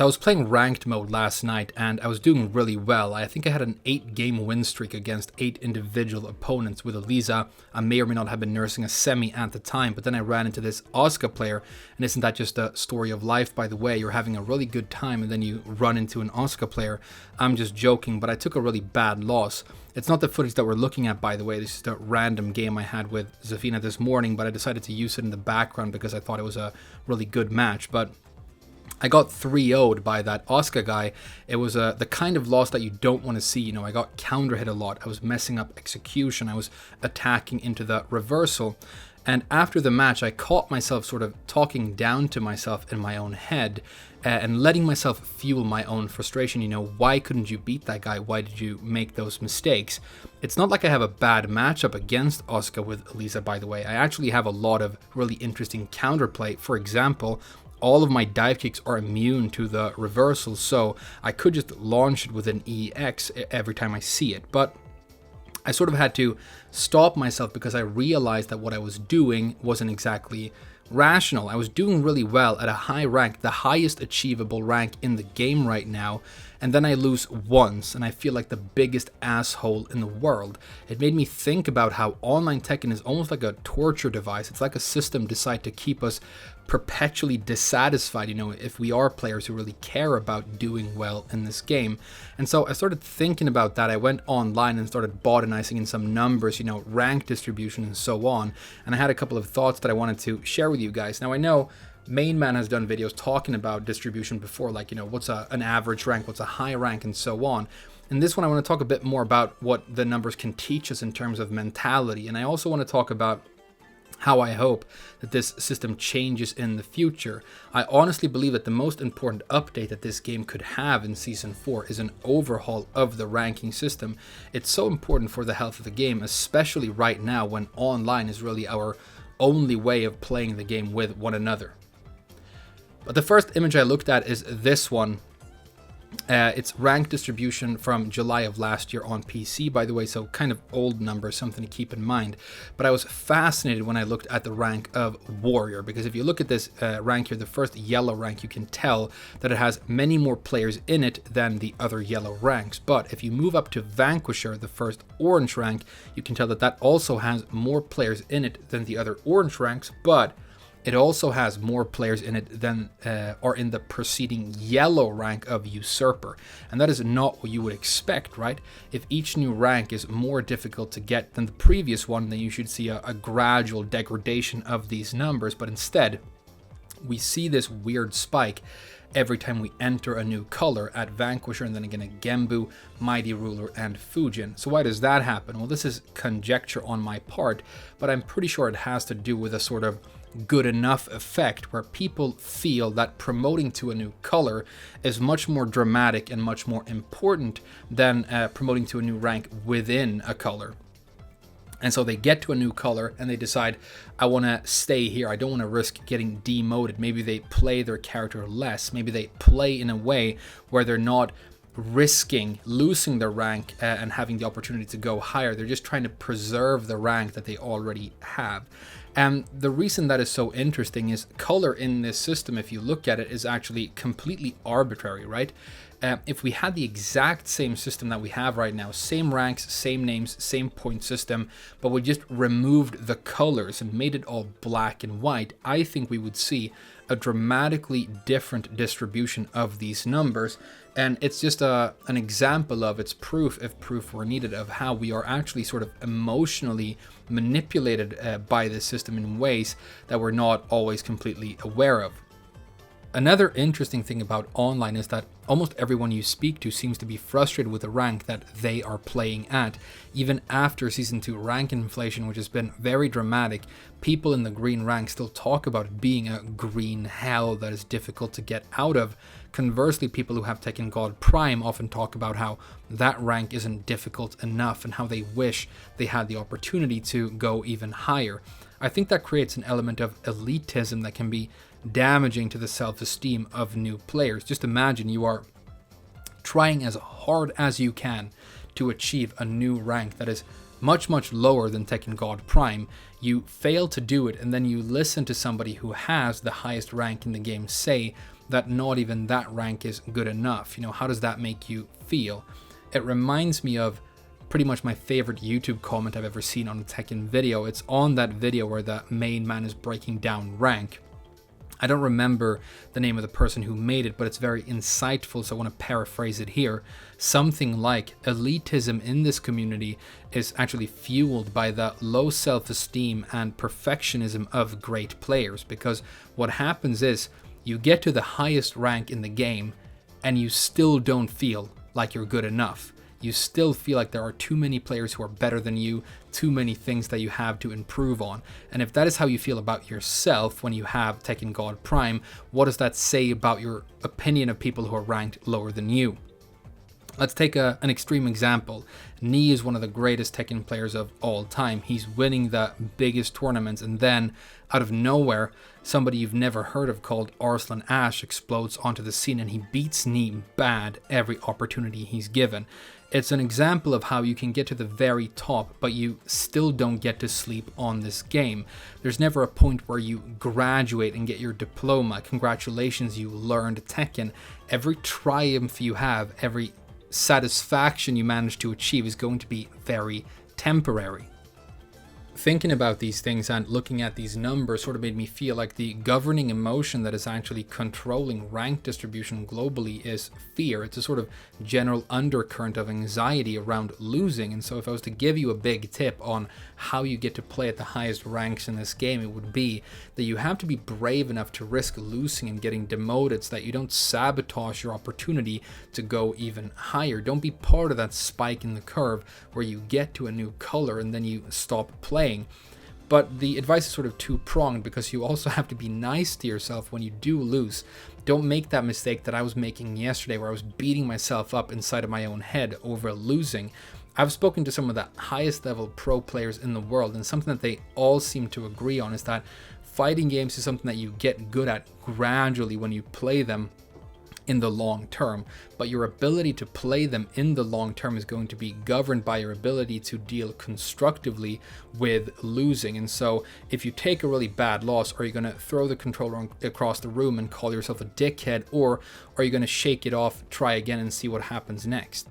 So I was playing ranked mode last night and I was doing really well. I think I had an 8-game win streak against 8 individual opponents with Elisa. I may or may not have been nursing a semi at the time, but then I ran into this Asuka player, and isn't that just a story of life, by the way? You're having a really good time and then you run into an Asuka player. I'm just joking, but I took a really bad loss. It's not the footage that we're looking at, by the way. This is a random game I had with Zafina this morning, but I decided to use it in the background because I thought it was a really good match. But I got 3-0'd by that Asuka guy. It was the kind of loss that you don't want to see. You know, I got counter hit a lot. I was messing up execution. I was attacking into the reversal. And after the match, I caught myself sort of talking down to myself in my own head and letting myself fuel my own frustration. You know, why couldn't you beat that guy? Why did you make those mistakes? It's not like I have a bad matchup against Asuka with Elisa, by the way. I actually have a lot of really interesting counterplay. For example, all of my dive kicks are immune to the reversal, so I could just launch it with an EX every time I see it. But I sort of had to stop myself because I realized that what I was doing wasn't exactly rational. I was doing really well at a high rank, the highest achievable rank in the game right now, and then I lose once and I feel like the biggest asshole in the world. It made me think about how online Tekken is almost like a torture device. It's like a system designed to keep us perpetually dissatisfied, you know, if we are players who really care about doing well in this game. And so I started thinking about that. I went online and started botanizing in some numbers, you know, rank distribution and so on. And I had a couple of thoughts that I wanted to share with you guys. Now I know Main Man has done videos talking about distribution before, like, you know, what's an average rank, what's a high rank, and so on. In this one, I want to talk a bit more about what the numbers can teach us in terms of mentality. And I also want to talk about how I hope that this system changes in the future. I honestly believe that the most important update that this game could have in Season 4 is an overhaul of the ranking system. It's so important for the health of the game, especially right now when online is really our only way of playing the game with one another. But the first image I looked at is this one. It's rank distribution from July of last year on PC, by the way, so kind of old numbers, something to keep in mind. But I was fascinated when I looked at the rank of Warrior, because if you look at this rank here, the first yellow rank, you can tell that it has many more players in it than the other yellow ranks. But if you move up to Vanquisher, the first orange rank, you can tell that that also has more players in it than the other orange ranks, but it also has more players in it than are in the preceding yellow rank of Usurper. And that is not what you would expect, right? If each new rank is more difficult to get than the previous one, then you should see a gradual degradation of these numbers. But instead, we see this weird spike every time we enter a new color at Vanquisher, and then again at Genbu, Mighty Ruler, and Fujin. So why does that happen? Well, this is conjecture on my part, but I'm pretty sure it has to do with a sort of good enough effect where people feel that promoting to a new color is much more dramatic and much more important than promoting to a new rank within a color. And so they get to a new color and they decide, I want to stay here. I don't want to risk getting demoted. Maybe they play their character less. Maybe they play in a way where they're not risking losing their rank and having the opportunity to go higher. They're just trying to preserve the rank that they already have. And the reason that is so interesting is color in this system, if you look at it, is actually completely arbitrary, right? If we had the exact same system that we have right now, same ranks, same names, same point system, but we just removed the colors and made it all black and white, I think we would see a dramatically different distribution of these numbers. And it's just an example of, it's proof, if proof were needed, of how we are actually sort of emotionally manipulated by this system in ways that we're not always completely aware of. Another interesting thing about online is that almost everyone you speak to seems to be frustrated with the rank that they are playing at. Even after Season 2 rank inflation, which has been very dramatic, people in the green rank still talk about it being a green hell that is difficult to get out of. Conversely, people who have Tekken God Prime often talk about how that rank isn't difficult enough and how they wish they had the opportunity to go even higher. I think that creates an element of elitism that can be damaging to the self-esteem of new players. Just imagine you are trying as hard as you can to achieve a new rank that is much, much lower than Tekken God Prime. You fail to do it, and then you listen to somebody who has the highest rank in the game say that not even that rank is good enough. You know, how does that make you feel? It reminds me of pretty much my favorite YouTube comment I've ever seen on a Tekken video. It's on that video where the main man is breaking down rank. I don't remember the name of the person who made it, but it's very insightful, so I want to paraphrase it here. Something like, elitism in this community is actually fueled by the low self-esteem and perfectionism of great players, because what happens is you get to the highest rank in the game and you still don't feel like you're good enough. You still feel like there are too many players who are better than you, too many things that you have to improve on. And if that is how you feel about yourself when you have Tekken God Prime, what does that say about your opinion of people who are ranked lower than you? Let's take an extreme example. Nii is one of the greatest Tekken players of all time. He's winning the biggest tournaments, and then out of nowhere, somebody you've never heard of called Arslan Ash explodes onto the scene and he beats Nii bad every opportunity he's given. It's an example of how you can get to the very top, but you still don't get to sleep on this game. There's never a point where you graduate and get your diploma. Congratulations, you learned Tekken. Every triumph you have, every satisfaction you manage to achieve is going to be very temporary. Thinking about these things and looking at these numbers sort of made me feel like the governing emotion that is actually controlling rank distribution globally is fear. It's a sort of general undercurrent of anxiety around losing. And so if I was to give you a big tip on how you get to play at the highest ranks in this game, it would be that you have to be brave enough to risk losing and getting demoted so that you don't sabotage your opportunity to go even higher. Don't be part of that spike in the curve where you get to a new color and then you stop playing. But the advice is sort of two-pronged, because you also have to be nice to yourself when you do lose. Don't make that mistake that I was making yesterday, where I was beating myself up inside of my own head over losing. I've spoken to some of the highest level pro players in the world, and something that they all seem to agree on is that fighting games is something that you get good at gradually when you play them in the long term, but your ability to play them in the long term is going to be governed by your ability to deal constructively with losing. And so if you take a really bad loss, are you going to throw the controller across the room and call yourself a dickhead, or are you going to shake it off, try again, and see what happens next?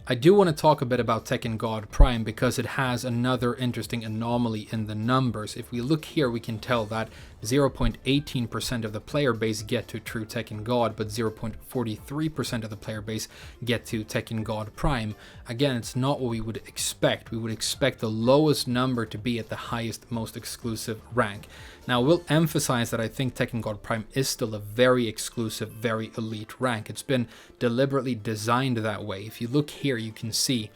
I do want to talk a bit about Tekken God Prime because it has another interesting anomaly in the numbers. If we look here, we can tell that 0.18% of the player base get to True Tekken God, but 0.43% of the player base get to Tekken God Prime. Again, it's not what we would expect. We would expect the lowest number to be at the highest, most exclusive rank. Now, we'll emphasize that I think Tekken God Prime is still a very exclusive, very elite rank. It's been deliberately designed that way. If you look here, you can see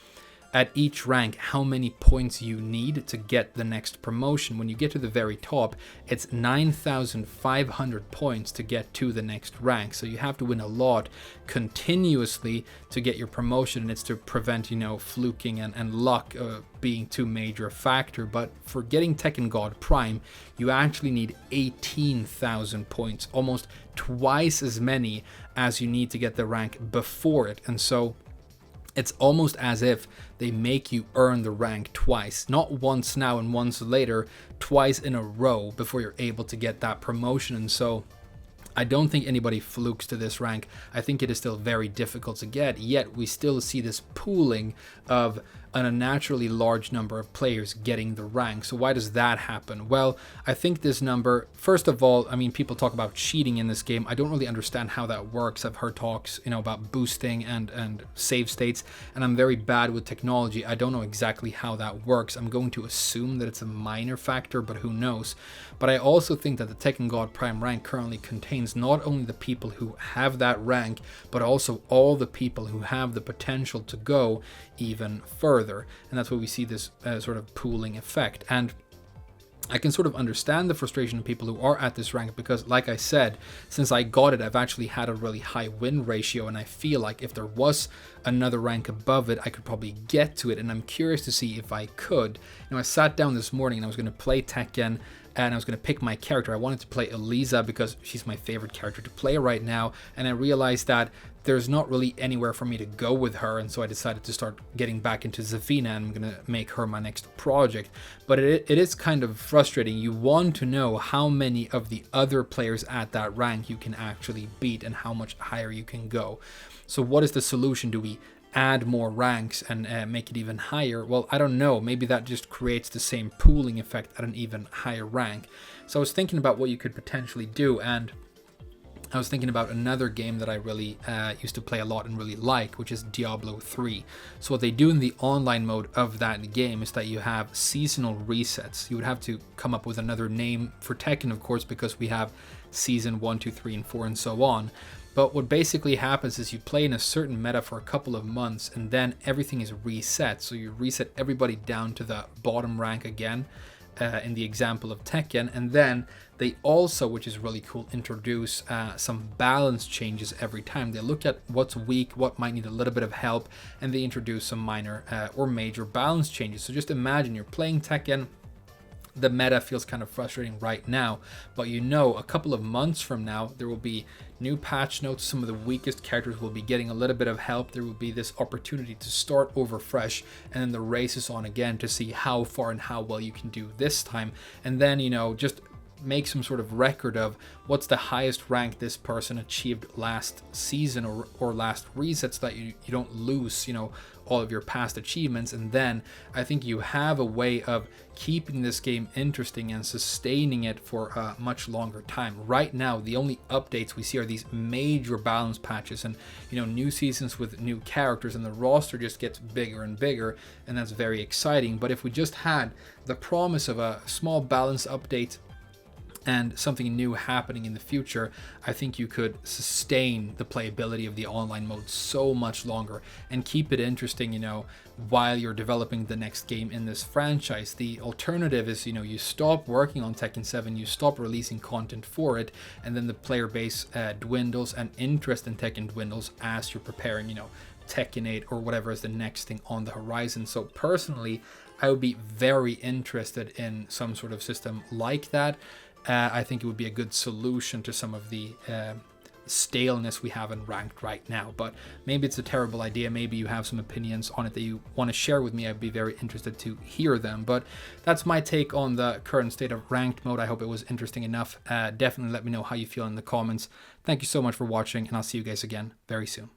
at each rank how many points you need to get the next promotion. When you get to the very top, it's 9,500 points to get to the next rank. So you have to win a lot continuously to get your promotion, and it's to prevent, fluking and luck being too major a factor. But for getting Tekken God Prime, you actually need 18,000 points, almost twice as many as you need to get the rank before it. And so it's almost as if they make you earn the rank twice, not once now and once later, twice in a row before you're able to get that promotion. And so I don't think anybody flukes to this rank. I think it is still very difficult to get, yet we still see this pooling of an unnaturally large number of players getting the rank. So why does that happen? Well, I think this number, first of all, people talk about cheating in this game. I don't really understand how that works. I've heard talks, about boosting and save states, and I'm very bad with technology. I don't know exactly how that works. I'm going to assume that it's a minor factor, but who knows? But I also think that the Tekken God Prime rank currently contains not only the people who have that rank, but also all the people who have the potential to go even further. And that's why we see this sort of pooling effect. And I can sort of understand the frustration of people who are at this rank, because like I said, since I got it, I've actually had a really high win ratio, and I feel like if there was another rank above it, I could probably get to it, and I'm curious to see if I could. I sat down this morning and I was going to play Tekken, and I was going to pick my character. I wanted to play Eliza because she's my favorite character to play right now, and I realized that there's not really anywhere for me to go with her, and so I decided to start getting back into Zafina, and I'm gonna make her my next project. But it is kind of frustrating. You want to know how many of the other players at that rank you can actually beat and how much higher you can go. So what is the solution? Do we add more ranks and make it even higher? Well, I don't know. Maybe that just creates the same pooling effect at an even higher rank. So I was thinking about what you could potentially do, and I was thinking about another game that I really used to play a lot and really like, which is Diablo 3. So what they do in the online mode of that game is that you have seasonal resets. You would have to come up with another name for Tekken, of course, because we have season 1, 2, 3, and 4, and so on. But what basically happens is you play in a certain meta for a couple of months, and then everything is reset. So you reset everybody down to the bottom rank again, in the example of Tekken, and then they also, which is really cool, introduce some balance changes every time. They look at what's weak, what might need a little bit of help, and they introduce some minor or major balance changes. So just imagine you're playing Tekken. The meta feels kind of frustrating right now, but you know, a couple of months from now there will be new patch notes. Some of the weakest characters will be getting a little bit of help. There will be this opportunity to start over fresh, and then the race is on again to see how far and how well you can do this time. And then, you know, just make some sort of record of what's the highest rank this person achieved last season or last reset, so that you don't lose, you know, all of your past achievements. And then I think you have a way of keeping this game interesting and sustaining it for a much longer time. Right now, the only updates we see are these major balance patches and, you know, new seasons with new characters, and the roster just gets bigger and bigger, and that's very exciting. But if we just had the promise of a small balance update and something new happening in the future, I think you could sustain the playability of the online mode so much longer and keep it interesting, you know, while you're developing the next game in this franchise. The alternative is, you know, you stop working on Tekken 7, you stop releasing content for it, and then the player base dwindles and interest in Tekken dwindles as you're preparing, you know, Tekken 8 or whatever is the next thing on the horizon. So personally, I would be very interested in some sort of system like that. I think it would be a good solution to some of the staleness we have in ranked right now. But maybe it's a terrible idea. Maybe you have some opinions on it that you want to share with me. I'd be very interested to hear them. But that's my take on the current state of ranked mode. I hope it was interesting enough. Definitely let me know how you feel in the comments. Thank you so much for watching, and I'll see you guys again very soon.